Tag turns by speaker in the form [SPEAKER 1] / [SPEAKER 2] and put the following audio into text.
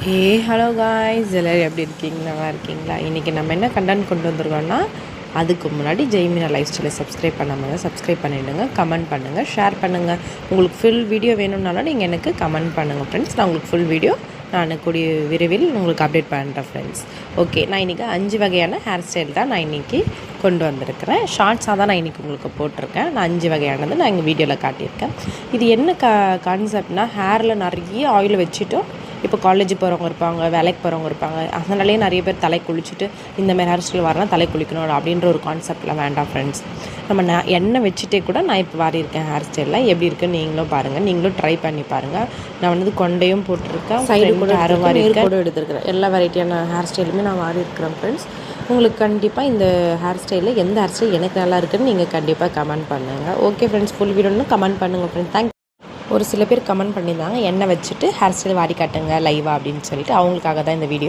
[SPEAKER 1] Hey hello guys, எல்லோரும் எப்படி இருக்கீங்க? நல்லா இருக்கீங்களா? இன்றைக்கி நம்ம என்ன கண்டென்ட் கொண்டு வந்திருக்கோன்னா, அதுக்கு முன்னாடி ஜெய்மினா லைஃப் ஸ்டைலை சப்ஸ்கிரைப் பண்ணாமல் சப்ஸ்கிரைப் பண்ணிவிடுங்க, கமெண்ட் பண்ணுங்கள், ஷேர் பண்ணுங்கள். உங்களுக்கு ஃபுல் வீடியோ வேணும்னாலும் நீங்கள் எனக்கு கமெண்ட் பண்ணுங்கள் ஃப்ரெண்ட்ஸ். நான் உங்களுக்கு ஃபுல் வீடியோ நான் கூடிய விரைவில் உங்களுக்கு அப்டேட் பண்ணுறேன் ஃப்ரெண்ட்ஸ். ஓகே, நான் இன்றைக்கி 5 வகையான ஹேர் ஸ்டைல் தான் நான் இன்றைக்கி கொண்டு வந்திருக்கிறேன். ஷார்ட்ஸாக தான் நான் இன்றைக்கி உங்களுக்கு போட்டிருக்கேன். நான் 5 வகையானது நான் எங்கள் வீடியோவில் காட்டியிருக்கேன். இது என்ன கான்செப்ட்னால், ஹேரில் நிறைய ஆயில் வச்சுட்டோம். இப்போ காலேஜ் போகிறவங்க இருப்பாங்க, வேலைக்கு போகிறவங்க இருப்பாங்க. அதனாலேயே நிறைய பேர் தலை குளிச்சுட்டு இந்தமாதிரி ஹேர் ஸ்டைல் வரலாம், தலை குளிக்கணும் அப்படின்ற ஒரு கான்செப்டில் வேண்டாம் ஃப்ரெண்ட்ஸ். நம்ம எண்ணெய் வச்சுட்டே கூட நான் இப்போ வாரியிருக்கேன் ஹேர் ஸ்டைலில். எப்படி இருக்குன்னு நீங்களும் பாருங்கள், நீங்களும் ட்ரை பண்ணி பாருங்கள். நான் கொண்டையும் போட்டிருக்கேன், சைடு கூட ஹேர் வாரி கூட எடுத்துருக்கிறேன். எல்லா வெரைட்டியான ஹேர் ஸ்டைலுமே நான் வாரி இருக்கிறேன் ஃப்ரெண்ட்ஸ். உங்களுக்கு கண்டிப்பாக இந்த ஹேர் ஸ்டைலில் எந்த ஹேர் ஸ்டைல் எனக்கு நல்லா இருக்குன்னு நீங்கள் கண்டிப்பாக கமெண்ட் பண்ணுங்கள். ஓகே ஃப்ரெண்ட்ஸ், ஃபுல் வீடியோன்னு கமெண்ட் பண்ணுங்கள் ஃப்ரெண்ட்ஸ். தேங்க்யூ. ஒரு சில பேர் கமெண்ட் பண்ணியிருந்தாங்க, எண்ணெய் வச்சுட்டு ஹேர் ஸ்டைல் வாரி காட்டுங்க லைவாக அப்படின்னு சொல்லிட்டு. அவங்களுக்காக தான் இந்த வீடியோ.